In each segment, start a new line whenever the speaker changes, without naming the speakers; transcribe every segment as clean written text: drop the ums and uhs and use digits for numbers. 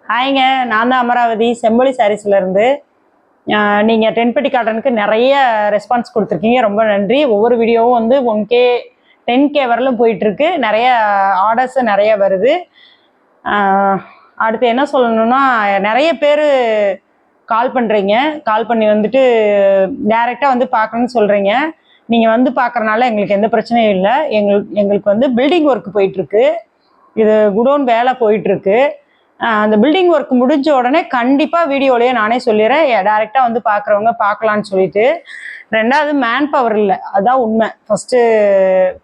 ஹாய்ங்க, நான் தான் அமராவதி செம்பொலி சாரீஸ்லேருந்து. நீங்கள் டென்பட்டி காட்டனுக்கு நிறைய ரெஸ்பான்ஸ் கொடுத்துருக்கீங்க, ரொம்ப நன்றி. ஒவ்வொரு வீடியோவும் வந்து 1K 10K வரலும் போயிட்டுருக்கு. நிறைய ஆர்டர்ஸு நிறைய வருது. அடுத்து என்ன சொல்லணும்னா, நிறைய பேர் கால் பண்ணுறீங்க. கால் பண்ணி வந்துட்டு டைரெக்டாக வந்து பார்க்கணுன்னு சொல்கிறீங்க. நீங்கள் வந்து பார்க்குறனால எங்களுக்கு எந்த பிரச்சனையும் இல்லை. எங்களுக்கு வந்து பில்டிங் ஒர்க் போயிட்டுருக்கு. இது குடோன் வேலை போயிட்டுருக்கு. அந்த பில்டிங் ஒர்க் முடிஞ்ச உடனே கண்டிப்பாக வீடியோலேயே நானே சொல்லிடுறேன், டைரெக்டாக வந்து பார்க்குறவங்க பார்க்கலான்னு சொல்லிட்டு. ரெண்டாவது மேன் பவர் இல்லை, அதுதான் உண்மை. ஃபஸ்ட்டு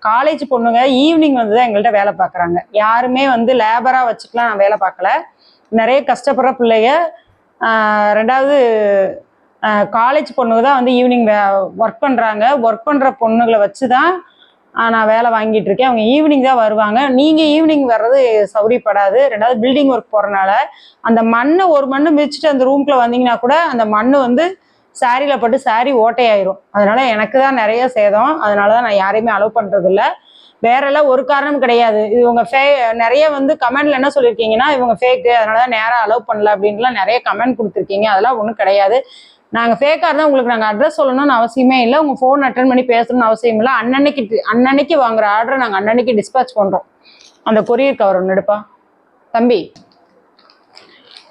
காலேஜ் பொண்ணுங்க ஈவினிங் வந்து தான் எங்கள்கிட்ட வேலை பார்க்குறாங்க. யாருமே வந்து லேபராக வச்சுக்கலாம் நான் வேலை பார்க்கல. நிறைய கஷ்டப்படுற பிள்ளைங்க. ரெண்டாவது காலேஜ் பொண்ணுங்க தான் வந்து ஈவினிங் ஒர்க் பண்ணுறாங்க. ஒர்க் பண்ணுற பொண்ணுங்களை வச்சு தான் நான் வேலை வாங்கிட்டு இருக்கேன். அவங்க ஈவினிங் தான் வருவாங்க. நீங்கள் ஈவினிங் வர்றது சௌரியப்படாது. ரெண்டாவது பில்டிங் ஒர்க் போகிறனால அந்த மண்ணை ஒரு மண்ணு மிதிச்சுட்டு அந்த ரூம்குள்ளே வந்தீங்கன்னா கூட அந்த மண் வந்து சாரியில் பட்டு சாரி ஓட்டையாயிரும். அதனால எனக்கு தான் நிறைய சேதம். அதனால தான் நான் யாரையுமே அலோவ் பண்ணுறதில்ல. வேறெல்லாம் ஒரு காரணம் கிடையாது. இது இவங்க நிறைய வந்து கமெண்ட்ல என்ன சொல்லியிருக்கீங்கன்னா, இவங்க ஃபேக்கு, அதனால தான் நேராக அலோவ் பண்ணல அப்படின்ட்டுலாம் நிறைய கமெண்ட் கொடுத்துருக்கீங்க. அதெல்லாம் ஒன்றும் கிடையாது. நாங்கள் ஃபேக்காக இருந்தால் உங்களுக்கு நாங்கள் அட்ரஸ் சொல்லணும்னு அவசியமே இல்லை. உங்கள் ஃபோன் அட்டன் பண்ணி பேசணும்னு அவசியம் இல்லை. அன்னன்னைக்கு வாங்குற ஆர்டரை நாங்கள் அன்னன்னைக்கு டிஸ்பேச் பண்ணுறோம். அந்த கொரியர் கவர் ஒன்று எடுப்பா தம்பி.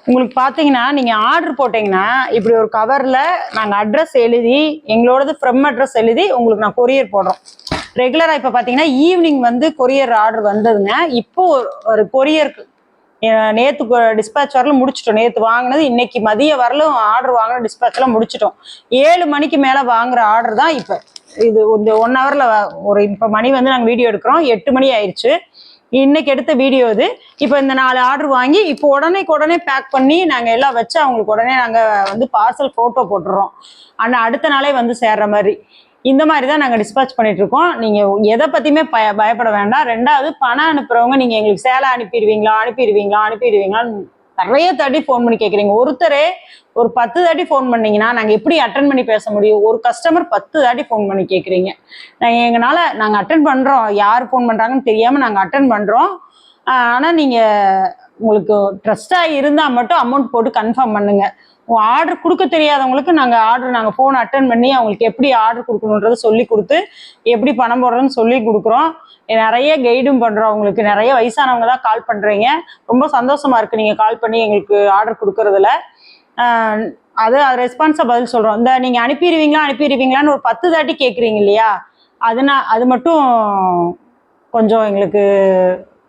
உங்களுக்கு பார்த்தீங்கன்னா, நீங்கள் ஆர்டர் போட்டிங்கன்னா இப்படி ஒரு கவரில் நாங்கள் அட்ரஸ் எழுதி, எங்களோடது ஃப்ரம் அட்ரஸ் எழுதி உங்களுக்கு நான் கொரியர் போடுறோம். ரெகுலராக இப்போ பார்த்தீங்கன்னா ஈவினிங் வந்து கொரியர் ஆர்டர் வந்ததுங்க. இப்போ ஒரு கொரியருக்கு நேற்று டிஸ்பேச் வரலும் முடிச்சிட்டோம். நேற்று வாங்கினது இன்னைக்கு மதியம் வரலும் ஆர்டர் வாங்கின டிஸ்பேச்லாம் முடிச்சிட்டோம். 7 மணிக்கு மேலே வாங்குற ஆர்டர் தான் இப்போ. இது இந்த 1 ஹவரில் ஒரு இப்போ மணி வந்து நாங்கள் வீடியோ எடுக்கிறோம், 8 மணி ஆயிடுச்சு. இன்னைக்கு எடுத்த வீடியோ இது. இப்போ இந்த 4 ஆர்டர் வாங்கி இப்போ உடனே பேக் பண்ணி நாங்கள் எல்லாம் வச்சு அவங்களுக்கு உடனே நாங்கள் வந்து பார்சல் ஃபோட்டோ போட்டுடுறோம். ஆனால் அடுத்த நாளே வந்து சேர்ற மாதிரி இந்த மாதிரி தான் நாங்கள் டிஸ்பேச் பண்ணிட்டு இருக்கோம். நீங்கள் எதை பற்றியுமே பயப்பட வேண்டாம். ரெண்டாவது பணம் அனுப்புகிறவங்க நீங்கள் எங்களுக்கு சேலை அனுப்பிடுவீங்களான்னு நிறைய தாட்டி ஃபோன் பண்ணி கேட்குறீங்க. ஒருத்தரே ஒரு 10 தாட்டி ஃபோன் பண்ணீங்கன்னா நாங்கள் எப்படி அட்டன் பண்ணி பேச முடியும்? ஒரு கஸ்டமர் 10 தாட்டி ஃபோன் பண்ணி கேட்குறீங்க. நாங்கள் அட்டன் பண்ணுறோம், யார் ஃபோன் பண்ணுறாங்கன்னு தெரியாமல் நாங்கள் அட்டன் பண்ணுறோம். ஆனால் நீங்கள் உங்களுக்கு ட்ரஸ்டாக இருந்தால் மட்டும் அமௌண்ட் போட்டு கன்ஃபார்ம் பண்ணுங்கள். ஆர்டர் கொடுக்க தெரியாதவங்களுக்கு நாங்கள் ஃபோன் அட்டன் பண்ணி அவங்களுக்கு எப்படி ஆர்டர் கொடுக்கணுன்றதை சொல்லி கொடுத்து எப்படி பணம் போடுறதுன்னு சொல்லி கொடுக்குறோம். நிறைய கைடும் பண்ணுறோம். அவங்களுக்கு நிறைய வயசானவங்க தான் கால் பண்ணுறீங்க. ரொம்ப சந்தோஷமா இருக்குது நீங்கள் கால் பண்ணி எங்களுக்கு ஆர்டர் கொடுக்கறதுல. அது ரெஸ்பான்ஸாக பதில் சொல்கிறோம். இந்த நீங்கள் அனுப்பிடுவீங்களான்னு ஒரு 10 தாட்டி கேட்குறீங்க இல்லையா, அது மட்டும் கொஞ்சம் எங்களுக்கு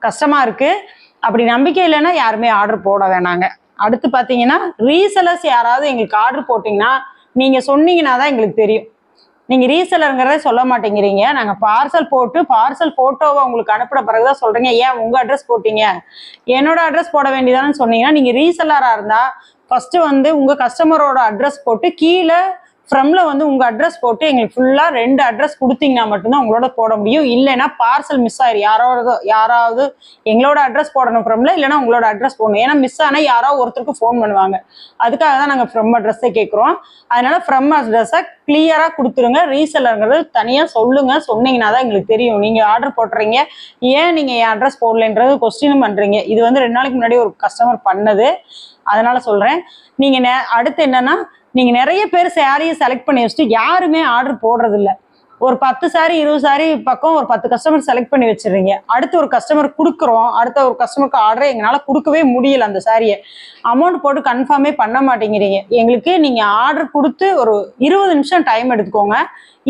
கஷ்டமாக இருக்குது. அப்படி நம்பிக்கை இல்லைன்னா யாருமே ஆர்டர் போட வேணாங்க. அடுத்து பார்த்தீங்கன்னா, ரீசெலர்ஸ் யாராவது எங்களுக்கு ஆர்டர் போட்டிங்கன்னா நீங்கள் சொன்னீங்கன்னா தான் எங்களுக்கு தெரியும். நீங்கள் ரீசெலருங்கிறத சொல்ல மாட்டேங்கிறீங்க. நாங்கள் பார்சல் போட்டு பார்சல் ஃபோட்டோவை உங்களுக்கு அனுப்பின பிறகு தான் சொல்கிறீங்க. ஏன் உங்கள் அட்ரஸ் போட்டீங்க, என்னோட அட்ரஸ் போட வேண்டியதானு சொன்னீங்கன்னா, நீங்கள் ரீசெலராக இருந்தால் ஃபஸ்ட்டு வந்து உங்கள் கஸ்டமரோட அட்ரஸ் போட்டு கீழே ஃப்ரம்ல வந்து உங்கள் அட்ரஸ் போட்டு எங்களுக்கு ஃபுல்லாக 2 அட்ரஸ் கொடுத்தீங்கன்னா மட்டும்தான் உங்களோட போட முடியும். இல்லைன்னா பார்சல் மிஸ் ஆயிரும். யாராவது எங்களோட அட்ரஸ் போடணும் ஃப்ரம்ல, இல்லைன்னா உங்களோட அட்ரஸ் போடணும். ஏன்னா மிஸ் ஆனால் யாராவது ஒருத்தருக்கு ஃபோன் பண்ணுவாங்க. அதுக்காக தான் நாங்கள் ஃப்ரம் அட்ரஸே கேட்குறோம். அதனால ஃப்ரம் அட்ரஸை கிளியராக கொடுத்துருங்க. ரீசெலருங்கிறது தனியாக சொன்னீங்கன்னா தான் எங்களுக்கு தெரியும். நீங்கள் ஆர்டர் போட்டுறீங்க, ஏன் நீங்கள் என் அட்ரஸ் போடலைன்றது கொஸ்டினும் பண்ணுறீங்க. இது வந்து 2 நாளைக்கு முன்னாடி ஒரு கஸ்டமர் பண்ணது, அதனால சொல்கிறேன். நீங்கள் அடுத்து என்னன்னா, நீங்கள் நிறைய பேர் சாரியை செலக்ட் பண்ணி வச்சுட்டு யாருமே ஆர்டர் போடுறதில்ல. ஒரு 10 சாரி 20 சாரி பக்கம் ஒரு 10 கஸ்டமர் செலக்ட் பண்ணி வச்சிடுறீங்க. அடுத்து ஒரு கஸ்டமர் கொடுக்குறோம், அடுத்த ஒரு கஸ்டமருக்கு ஆர்டரை எங்களால் கொடுக்கவே முடியல. அந்த சாரியை அமௌண்ட் போட்டு கன்ஃபார்மே பண்ண மாட்டேங்கிறீங்க. எங்களுக்கு நீங்கள் ஆர்டர் கொடுத்து ஒரு 20 நிமிஷம் டைம் எடுத்துக்கோங்க.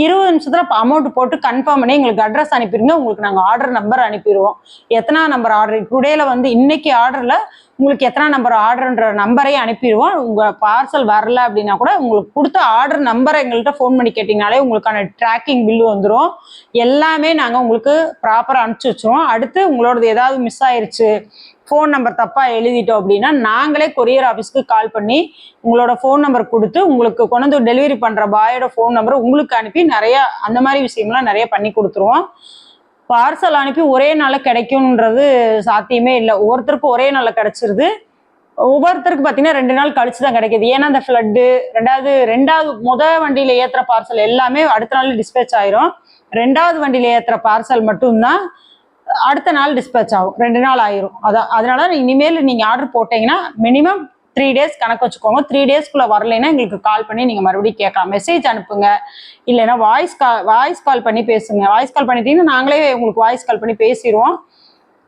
20 நிமிஷத்தில் அமௌண்ட் போட்டு கன்ஃபார்ம் பண்ணி எங்களுக்கு அட்ரஸ் அனுப்பிடுங்க. உங்களுக்கு நாங்கள் ஆர்டர் நம்பர் அனுப்பிடுவோம். எத்தனை நம்பர் ஆர்டர் டுடேல வந்து இன்னைக்கு ஆர்டரில் உங்களுக்கு எத்தனை நம்பர் ஆர்டர்ன்ற நம்பரையே அனுப்பிடுவோம். உங்கள் பார்சல் வரல அப்படின்னா கூட உங்களுக்கு கொடுத்த ஆர்டர் நம்பரை எங்கள்கிட்ட ஃபோன் பண்ணி கேட்டிங்கனாலே உங்களுக்கான ட்ராக்கிங் பில்லு வந்துடும். எல்லாமே நாங்கள் உங்களுக்கு ப்ராப்பராக அனுப்பிச்சி வச்சுருவோம். அடுத்து உங்களோடது ஏதாவது மிஸ் ஆயிடுச்சு, ஃபோன் நம்பர் தப்பாக எழுதிட்டோம் அப்படின்னா நாங்களே கொரியர் ஆஃபீஸ்க்கு கால் பண்ணி உங்களோட ஃபோன் நம்பர் கொடுத்து உங்களுக்கு கொண்டு வந்து டெலிவரி பண்ணுற பாயோட ஃபோன் நம்பரை உங்களுக்கு அனுப்பி நிறையா அந்த மாதிரி விஷயம்லாம் நிறைய பண்ணி கொடுத்துருவோம். பார்சல் அனுப்பி ஒரே நாளில் கிடைக்கும்ன்றது சாத்தியமே இல்லை. ஒவ்வொருத்தருக்கும் ஒரே நாளில் கிடைச்சிருது, ஒவ்வொருத்தருக்கு பார்த்தீங்கன்னா 2 நாள் கழிச்சு தான் கிடைக்கிது. ஏன்னா அந்த ஃப்ளட்டு, ரெண்டாவது வண்டியில் ஏற்றுற பார்சல் எல்லாமே அடுத்த நாள் டிஸ்பேச் ஆயிரும். 2வது வண்டியில் ஏற்றுற பார்சல் மட்டும்தான் அடுத்த நாள் டிஸ்பேச் ஆகும், 2 நாள் ஆயிரும். அதனால இனிமேல் நீங்கள் ஆர்டர் போட்டீங்கன்னா மினிமம் 3 days கணக்கு வச்சுக்கோங்க. 3 daysக்குள்ளே வரலைன்னா எங்களுக்கு கால் பண்ணி நீங்கள் மறுபடியும் கேட்கலாம். மெசேஜ் அனுப்புங்க, இல்லைன்னா வாய்ஸ் கால் பண்ணி பேசுங்க. வாய்ஸ் கால் பண்ணிட்டீங்கன்னா நாங்களே உங்களுக்கு வாய்ஸ் கால் பண்ணி பேசிடுவோம்.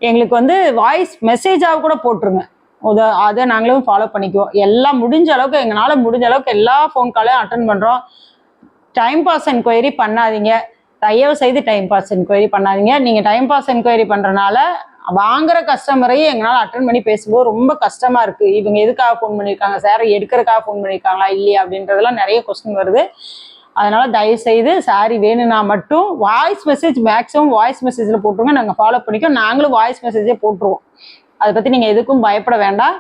எங்களுக்கு வந்து வாய்ஸ் மெசேஜாக கூட போட்டுருங்க, அதை நாங்களும் ஃபாலோ பண்ணிக்குவோம். எல்லாம் முடிஞ்ச அளவுக்கு எங்களால் முடிஞ்ச அளவுக்கு எல்லா ஃபோன் காலையும் அட்டன் பண்ணுறோம். டைம் பாஸ் என்கொயரி பண்ணாதீங்க, தயவு செய்து டைம் பாஸ் என்கொயரி பண்ணாதீங்க. நீங்கள் டைம் பாஸ் என்கொயரி பண்ணுறனால வாங்குற கஸ்டமரையும் எங்களால் அட்டன் பண்ணி பேசும்போது ரொம்ப கஷ்டமாக இருக்குது. இவங்க எதுக்காக ஃபோன் பண்ணியிருக்காங்க, சாரி எடுக்கிறதுக்காக ஃபோன் பண்ணியிருக்காங்களா இல்லையா அப்படின்றதெல்லாம் நிறைய கொஸ்டின் வருது. அதனால் தயவுசெய்து சாரி வேணும்னா மட்டும் வாய்ஸ் மெசேஜ், மேக்ஸிமம் வாய்ஸ் மெசேஜில் போட்டுருங்க. நாங்கள் ஃபாலோ பண்ணிக்கோம். நாங்களும் வாய்ஸ் மெசேஜே போட்டுருவோம். அதை பற்றி நீங்கள் எதுக்கும் பயப்பட வேண்டாம்.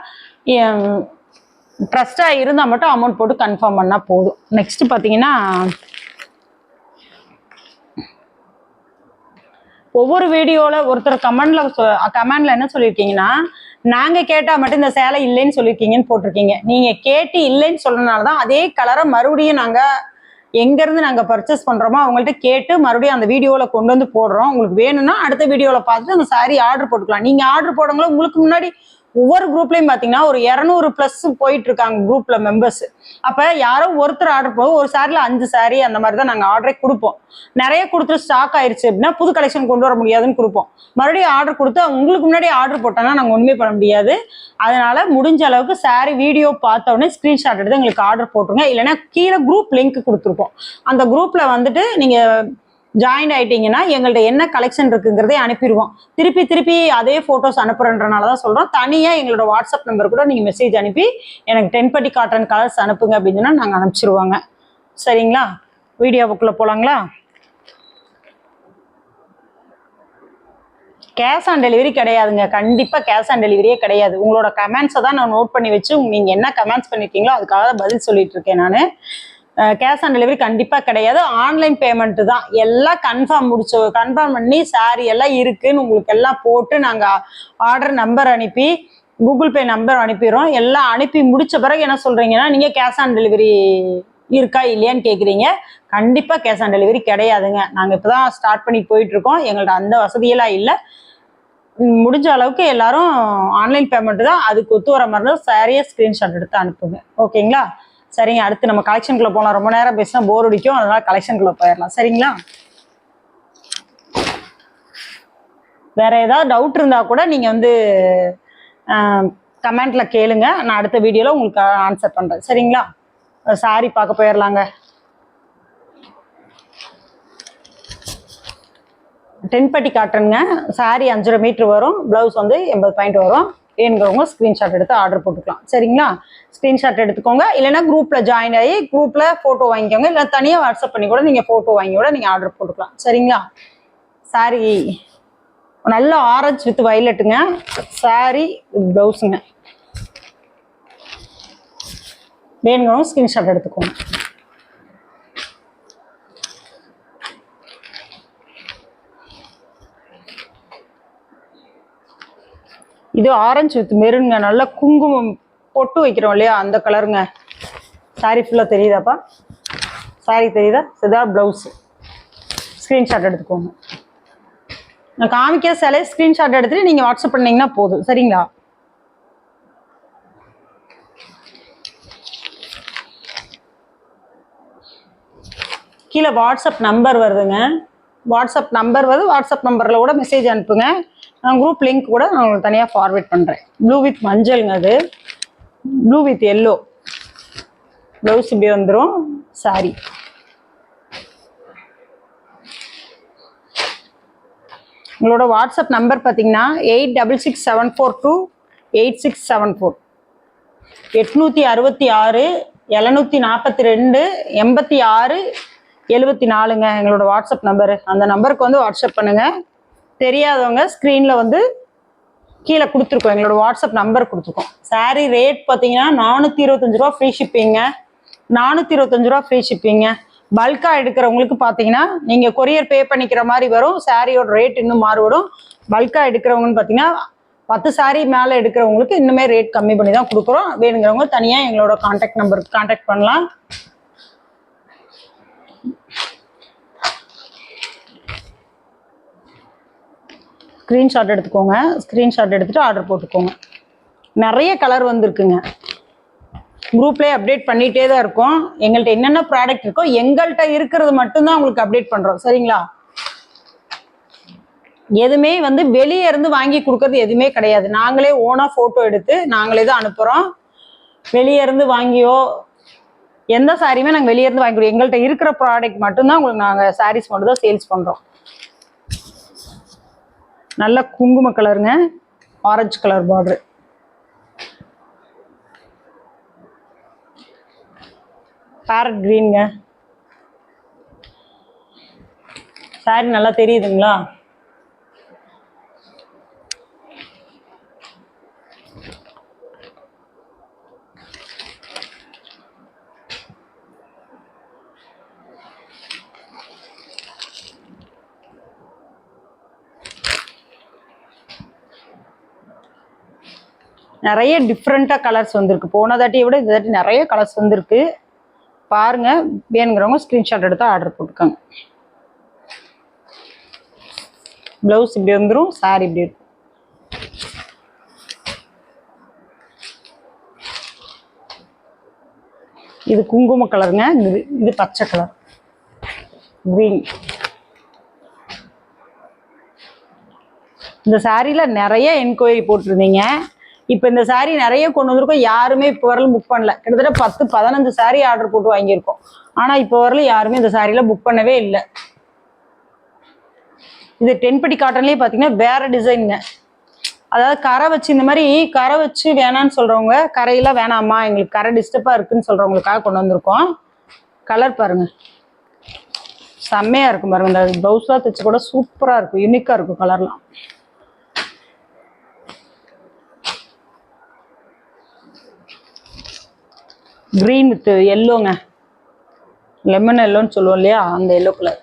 ட்ரஸ்டாக இருந்தால் மட்டும் அமௌண்ட் போட்டு கன்ஃபார்ம் பண்ணால் போதும். நெக்ஸ்ட்டு பார்த்தீங்கன்னா, ஒவ்வொரு வீடியோவில் ஒருத்தர் கமெண்டில் என்ன சொல்லியிருக்கீங்கன்னா, நாங்கள் கேட்டால் மட்டும் இந்த சேலை இல்லைன்னு சொல்லியிருக்கீங்கன்னு போட்டிருக்கீங்க. நீங்கள் கேட்டு இல்லைன்னு சொல்கிறனால தான் அதே கலரை மறுபடியும் நாங்கள் எங்கேருந்து நாங்கள் பர்ச்சேஸ் பண்ணுறோமோ அவங்கள்ட்ட கேட்டு மறுபடியும் அந்த வீடியோவில் கொண்டு வந்து போடுறோம். உங்களுக்கு வேணும்னா அடுத்த வீடியோவில் பார்த்துட்டு அந்த சாரீ ஆர்டர் போட்டுக்கலாம். நீங்கள் ஆர்டர் போடுங்களோ, உங்களுக்கு முன்னாடி ஒவ்வொரு குரூப்லையும் பார்த்தீங்கன்னா ஒரு 200+ போயிட்டு இருக்காங்க குரூப்ல மெம்பர்ஸ். அப்போ யாரோ ஒருத்தர் ஆர்டர் போகும், ஒரு சாரியில் 5 சாரி அந்த மாதிரி தான் நாங்கள் ஆர்டரே கொடுப்போம். நிறைய கொடுத்துட்டு ஸ்டாக் ஆயிடுச்சு அப்படின்னா புது கலெக்ஷன் கொண்டு வர முடியாதுன்னு கொடுப்போம். மறுபடியும் ஆர்டர் கொடுத்து உங்களுக்கு முன்னாடி ஆர்டர் போட்டாங்கன்னா நாங்கள் ஒன்றுமே பண்ண முடியாது. அதனால முடிஞ்ச அளவுக்கு சாரி வீடியோ பார்த்த உடனே ஸ்க்ரீன்ஷாட் எடுத்து எங்களுக்கு ஆர்டர் போட்டுருங்க. இல்லைன்னா கீழே குரூப் லிங்க் கொடுத்துருப்போம். அந்த குரூப்ல வந்துட்டு நீங்கள் ஜாயின் ஆயிட்டீங்கன்னா எங்கள்ட்ட என்ன கலெக்ஷன் இருக்குங்கிறதே அனுப்பிடுவோம். திருப்பி அதே ஃபோட்டோஸ் அனுப்புறன்றனால தான் சொல்கிறோம். தனியாக எங்களோட வாட்ஸ்அப் நம்பர் கூட நீங்கள் மெசேஜ் அனுப்பி எனக்கு 10 பட்டி காட்டன் கலர்ஸ் அனுப்புங்க அப்படின்னு சொன்னால் நாங்கள் அனுப்பிச்சிருவாங்க. சரிங்களா? வீடியோவுக்குள்ளே போகலாங்களா? கேஷ் ஆன் டெலிவரி கிடையாதுங்க. கண்டிப்பாக கேஷ் ஆன் டெலிவரியே கிடையாது. உங்களோட கமெண்ட்ஸை தான் நான் நோட் பண்ணி வச்சு நீங்கள் என்ன கமெண்ட்ஸ் பண்ணியிருக்கீங்களோ அதுக்காக பதில் சொல்லிட்டு இருக்கேன் நான். கேஷ் ஆன் டெலிவரி கண்டிப்பாக கிடையாது. ஆன்லைன் பேமெண்ட்டு தான். எல்லாம் கன்ஃபார்ம் பண்ணி சாரி எல்லாம் இருக்குன்னு உங்களுக்கு எல்லாம் போட்டு நாங்கள் ஆர்டர் நம்பர் அனுப்பி கூகுள் பே நம்பர் அனுப்பிடுறோம். எல்லாம் அனுப்பி முடித்த பிறகு என்ன சொல்கிறீங்கன்னா, நீங்கள் கேஷ் ஆன் டெலிவரி இருக்கா இல்லையான்னு கேட்குறீங்க. கண்டிப்பாக கேஷ் ஆன் டெலிவரி கிடையாதுங்க. நாங்கள் இப்போ தான் ஸ்டார்ட் பண்ணி போயிட்டுருக்கோம். எங்கள்கிட்ட அந்த வசதியெல்லாம் இல்லை. முடிஞ்ச அளவுக்கு எல்லாரும் ஆன்லைன் பேமெண்ட்டு தான். அதுக்கு ஒத்து வர மாதிரி சாரியை ஸ்க்ரீன்ஷாட் எடுத்து அனுப்புங்க. ஓகேங்களா? சரிங்க, அடுத்து நம்ம கலெக்ஷனுக்குள்ள போகலாம். ரொம்ப நேரம் பேசினா போர் அடிக்கும், அதனால கலெக்ஷனுக்குள்ள போயிடலாம். சரிங்களா? வேற ஏதாவது டவுட் இருந்தா கூட நீங்க வந்து கமெண்ட்ல கேளுங்க, நான் அடுத்த வீடியோல உங்களுக்கு ஆன்சர் பண்றேன். சரிங்களா? சாரி பார்க்க போயிடலாங்க. 10 பட்டி காட்டனுங்க. சாரி 5.5 மீட்டர் வரும். பிளவுஸ் வந்து 80 பாயிண்ட் வரும். வேணுங்கிறவங்க ஸ்க்ரீன்ஷாட் எடுத்து ஆர்டர் போட்டுக்கலாம். சரிங்களா? ஸ்க்ரீன்ஷாட் எடுத்துக்கோங்க. இல்லைன்னா குரூப்பில் ஜாயின் ஆகி குரூப்பில் ஃபோட்டோ வாங்கிக்கோங்க. இல்லை தனியாக வாட்ஸ்அப் பண்ணி கூட நீங்கள் ஃபோட்டோ வாங்கி கூட நீங்கள் ஆர்டர் போட்டுக்கலாம். சரிங்களா? சாரி நல்ல ஆரஞ்சு வித் வயலட்டுங்க. சாரி வித் ப்ளவுஸுங்க. வேணுங்கிறவங்க ஸ்க்ரீன்ஷாட் எடுத்துக்கோங்க. இது ஆரஞ்சு வித் மெருங்க. நல்ல குங்குமம் பொட்டு வைக்கிறோம் இல்லையா, அந்த கலருங்க. சாரி ஃபுல்லாக தெரியுதாப்பா? சாரி தெரியுதா? இதுதான் ப்ளவுஸு. ஸ்க்ரீன்ஷாட் எடுத்துக்கோங்க. நான் காமிக்கிற சிலையை ஸ்க்ரீன்ஷாட் எடுத்துட்டு நீங்கள் வாட்ஸ்அப் பண்ணிங்கன்னா போதும். சரிங்களா? கீழே வாட்ஸ்அப் நம்பர் வருதுங்க. வாட்ஸ்அப் நம்பர் வருது. வாட்ஸ்அப் நம்பரில் கூட மெசேஜ் அனுப்புங்க. நான் குரூப் லிங்க் கூட நான் உங்களுக்கு தனியாக ஃபார்வேர்ட் பண்ணுறேன். ப்ளூ வித் மஞ்சளுங்க. அது ப்ளூ வித் எல்லோ. ப்ளவுஸ் இப்படி வந்துடும். சாரி உங்களோட வாட்ஸ்அப் நம்பர் பார்த்தீங்கன்னா 8667428674 866 742 86 74ங்க எங்களோட வாட்ஸ்அப் நம்பரு. அந்த நம்பருக்கு வந்து வாட்ஸ்அப் பண்ணுங்க. தெரியாதவங்க ஸ்க்ரீனில் வந்து கீழே கொடுத்துருக்கோம், எங்களோட வாட்ஸ்அப் நம்பர் கொடுத்துருக்கோம். சாரீ ரேட் பார்த்தீங்கன்னா 425 ரூபா ஃப்ரீ ஷிப்பிங்க. 425 ரூபா ஃப்ரீ ஷிப்பிங்க. பல்காக எடுக்கிறவங்களுக்கு பார்த்தீங்கன்னா நீங்கள் கொரியர் பே பண்ணிக்கிற மாதிரி வரும். சாரியோட ரேட் இன்னும் மாறுபடும். பல்காக எடுக்கிறவங்கன்னு பார்த்தீங்கன்னா 10 சாரி மேலே எடுக்கிறவங்களுக்கு இன்னுமே ரேட் கம்மி பண்ணி தான் கொடுக்குறோம். வேணுங்கிறவங்க தனியாக எங்களோட கான்டாக்ட் நம்பருக்கு கான்டாக்ட் பண்ணலாம். ஸ்க்ரீன்ஷாட் எடுத்துக்கோங்க. ஸ்க்ரீன்ஷாட் எடுத்துகிட்டு ஆர்டர் போட்டுக்கோங்க. நிறைய கலர் வந்திருக்குங்க. குரூப்லேயே அப்டேட் பண்ணிகிட்டே தான் இருக்கோம். எங்கள்கிட்ட என்னென்ன ப்ராடக்ட் இருக்கோ எங்கள்கிட்ட இருக்கிறது மட்டும்தான் உங்களுக்கு அப்டேட் பண்ணுறோம். சரிங்களா? எதுவுமே வந்து வெளியே இருந்து வாங்கி கொடுக்கறது எதுவுமே கிடையாது. நாங்களே ஓனாக ஃபோட்டோ எடுத்து நாங்களே தான் அனுப்புகிறோம். வெளியே இருந்து வாங்கியோ எந்த சாரியுமே நாங்கள் வெளியே இருந்து வாங்கி கொடுவோம். எங்கள்கிட்ட இருக்கிற ப்ராடக்ட் மட்டும்தான் உங்களுக்கு நாங்கள் சாரீஸ் மட்டும் தான் சேல்ஸ் பண்ணுறோம். நல்ல குங்கும கலருங்க, ஆரஞ்சு கலர் பார்டர். பேரட் கிரீனுங்க. சாரி நல்லா தெரியுதுங்களா? நிறைய டிஃப்ரெண்ட்டாக கலர்ஸ் வந்திருக்கு. போன தாட்டியை விட இந்த தாட்டி நிறைய கலர்ஸ் வந்திருக்கு. பாருங்க, வேணுங்கிறவங்க ஸ்க்ரீன்ஷாட் எடுத்து ஆர்டர் போட்டுக்கோங்க. ப்ளவுஸ் இப்படி வந்துடும், சாரி இப்படி இருக்கும். இது குங்கும கலருங்க, இது பச்சை கலர் கிரீன். இந்த சாரியில் நிறைய என்கொயரி போட்டிருந்தீங்க. இப்போ இந்த சாரீ நிறைய கொண்டு வந்திருக்கோம். யாருமே இப்போ வரலும் புக் பண்ணல. கிட்டத்தட்ட 10-15 சாரீ ஆர்டர் போட்டு வாங்கியிருக்கோம். ஆனால் இப்போ வரலும் யாருமே இந்த சாரியில் புக் பண்ணவே இல்லை. இது டென்பட்டி காட்டன்லேயே பார்த்தீங்கன்னா வேற டிசைனுங்க. அதாவது கரை வச்சு, இந்த மாதிரி கரை வச்சு வேணான்னு சொல்கிறவங்க, கரையெல்லாம் வேணாம்மா எங்களுக்கு கரை டிஸ்டர்பாக இருக்குன்னு சொல்கிறவங்களுக்காக கொண்டு வந்திருக்கோம். கலர் பாருங்க, செம்மையாக இருக்கும் பாருங்க. இந்த ப்ளவுஸாக தைச்சு கூட சூப்பராக இருக்கும், யூனிக்காக இருக்கும் கலர்லாம். கிரீன் வித் எல்லோங்க, லெமன் எல்லோன்னு சொல்லுவோம் இல்லையா, அந்த எல்லோ கலர்.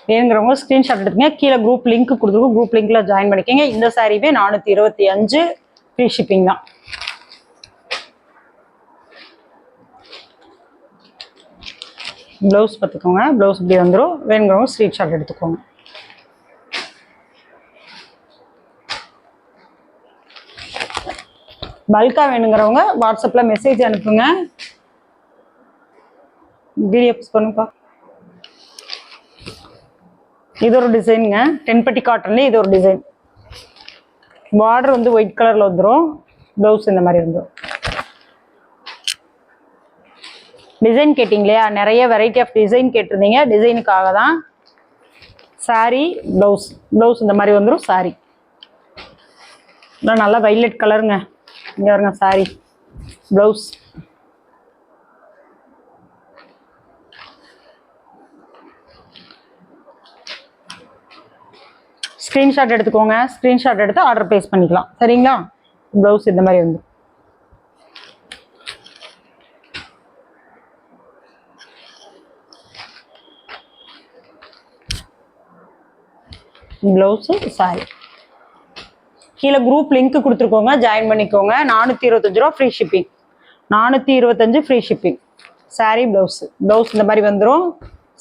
வேணுங்கிறவங்க ஸ்க்ரீன்ஷாட் எடுத்துங்க. கீழே குரூப் லிங்க் கொடுத்துருக்கோம், குரூப் லிங்க்ல ஜாயின் பண்ணிக்கோங்க. இந்த சாரிவே 425 ஃப்ரீ ஷிப்பிங் தான். ப்ளவுஸ் பார்த்துக்கோங்க, ப்ளவுஸ் இப்படி வந்துடும். வேணுங்கிறவங்க ஸ்க்ரீன்ஷாட் எடுத்துக்கோங்க. பல்கா வேணுங்கிறவங்க வாட்ஸ்அப்பில் மெசேஜ் அனுப்புங்க. வீடியோ பண்ணுப்பா. இது ஒரு டிசைனுங்க, டென்பட்டி காட்டன்லேயே இது ஒரு டிசைன். பார்டர் வந்து ஒயிட் கலரில் வந்துடும், ப்ளவுஸ் இந்த மாதிரி வந்துடும். டிசைன் கேட்டிங்க இல்லையா, நிறைய வெரைட்டி ஆஃப் டிசைன் கேட்டிருந்தீங்க. டிசைனுக்காக தான். சாரி ப்ளவுஸ், ப்ளவுஸ் இந்த மாதிரி வந்துடும். சாரி நல்லா வைலட் கலருங்க. இங்கே வருங்க சாரி ப்ளவுஸ். ஸ்க்ரீன்ஷாட் எடுத்துக்கோங்க. ஸ்க்ரீன்ஷாட் எடுத்து ஆர்டர் ப்ளேஸ் பண்ணிக்கலாம். சரிங்களா? ப்ளவுஸ் இந்த மாதிரி வந்து ப்ளவுஸு சாரி. கீழே குரூப் லிங்க் கொடுத்துருக்கோங்க, ஜாயின் பண்ணிக்கோங்க. 425 ரூபா free shipping. 425 free shipping. Sorry blouse, blouse இந்த மாதிரி வந்துடும்.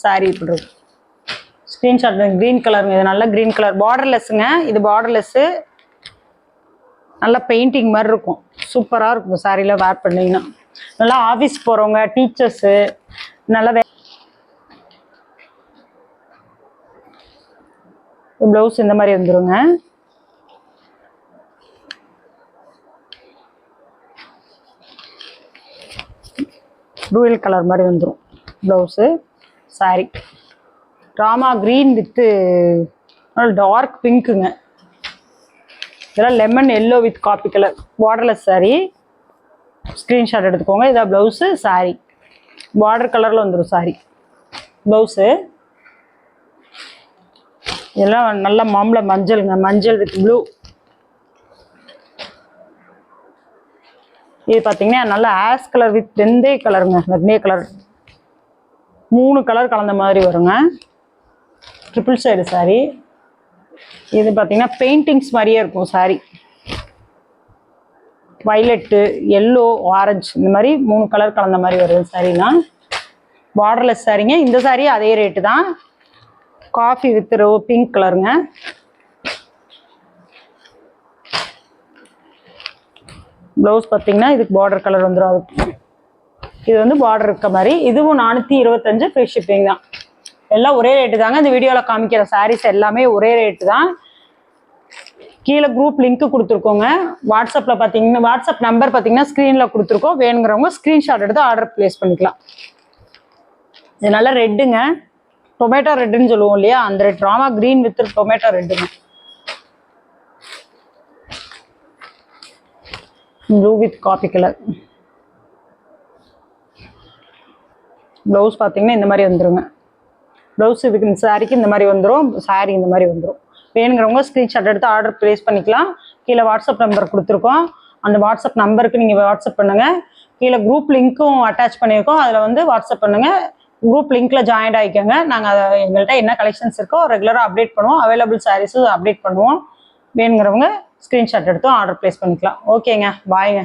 சாரி இப்படி இருக்கும். ஸ்க்ரீன்ஷாட் க்ரீன் கலருங்க, இது நல்ல க்ரீன் கலர். பார்டர்லெஸ்ஸுங்க, இது பார்டர்லெஸ்ஸு. நல்லா பெயிண்டிங் மாதிரி இருக்கும், சூப்பராக இருக்கும். சாரியில் வேர் பண்ணிங்கன்னா நல்லா ஆஃபீஸ் போகிறவங்க, டீச்சர்ஸு நல்லா ப்ளவுஸ் இந்த மாதிரி வந்துடுங்க. டூயல் கலர் மாதிரி வந்துடும் blouse. Sari Rama green with dark பிங்க்குங்க. இதெல்லாம் lemon yellow with coffee colour. Borderless sari. Screenshot எடுத்துக்கோங்க. இதான் ப்ளவுஸு. சாரி பார்டர் கலரில் வந்துடும். சாரி ப்ளவுஸு. இதெல்லாம் நல்ல மாம்பழ மஞ்சளுங்க, மஞ்சள் வித் ப்ளூ. இது பார்த்தீங்கன்னா நல்ல ஆஷ் கலர் வித் வெந்தய கலருங்க, வெந்தய கலர். 3 கலர் கலந்த மாதிரி வருங்க. Triple side sorry. இது பார்த்தீங்கன்னா பெயிண்டிங்ஸ் மாதிரியே இருக்கும் சாரி. வைலட்டு, எல்லோ, ஆரஞ்சு இந்த மாதிரி 3 கலர் கலந்த மாதிரி வருது சாரினா. பார்டர்லெஸ் சாரிங்க. இந்த சாரி அதே ரேட்டு தான். காஃபி வித் பிங்க் கலருங்க. ப்ளவுஸ் பார்த்தீங்கன்னா இதுக்கு பார்டர் கலர் வந்துடும். அது இது வந்து பார்டர் இருக்க மாதிரி. இதுவும் 425 ஃப்ரீ ஷிப்பிங் தான். எல்லாம் ஒரே ரேட்டு தாங்க. இந்த வீடியோவில் காமிக்கிற சாரீஸ் எல்லாமே ஒரே ரேட்டு தான். கீழே குரூப் லிங்க் கொடுத்துருக்கோங்க. வாட்ஸ்அப்பில் பார்த்தீங்கன்னா வாட்ஸ்அப் நம்பர் பார்த்தீங்கன்னா ஸ்க்ரீனில் கொடுத்துருக்கோம். வேணுங்கிறவங்க ஸ்க்ரீன்ஷாட் எடுத்து ஆர்டர் ப்ளேஸ் பண்ணிக்கலாம். இது நல்லா ரெட்டுங்க, டொமேட்டோ ரெட்டுன்னு சொல்லுவோம் இல்லையா, அந்த red. Rama green with tomato ரெட்டுங்க. Blue with coffee colour. Blouse பார்த்தீங்கன்னா இந்த மாதிரி வந்துருங்க. ப்ளவுஸ் இதுக்கு இந்த சாரிக்கு இந்த மாதிரி வந்துடும். சாரி இந்த மாதிரி வந்துடும். வேணுங்கிறவங்க ஸ்க்ரீன்ஷாட் எடுத்து ஆர்டர் ப்ளேஸ் பண்ணிக்கலாம். கீழே வாட்ஸ்அப் நம்பர் கொடுத்துருக்கோம். அந்த வாட்ஸ்அப் நம்பருக்கு நீங்கள் வாட்ஸ்அப் பண்ணுங்கள். கீழே குரூப் லிங்க்கும் அட்டாச் பண்ணியிருக்கோம். அதில் வந்து வாட்ஸ்அப் பண்ணுங்கள். குரூப் லிங்க்கில் ஜாயின் ஆகிக்கோங்க. நாங்கள் அதை எங்கள்கிட்ட என்ன கலெக்ஷன்ஸ் இருக்கோ ரெகுலராக அப்டேட் பண்ணுவோம். அவைலபிள் சாரீஸும் அப்டேட் பண்ணுவோம். வேணுங்கிறவங்க ஸ்க்ரீன்ஷாட் எடுத்து ஆர்டர் ப்ளேஸ் பண்ணிக்கலாம். ஓகேங்க, பாய்ங்க.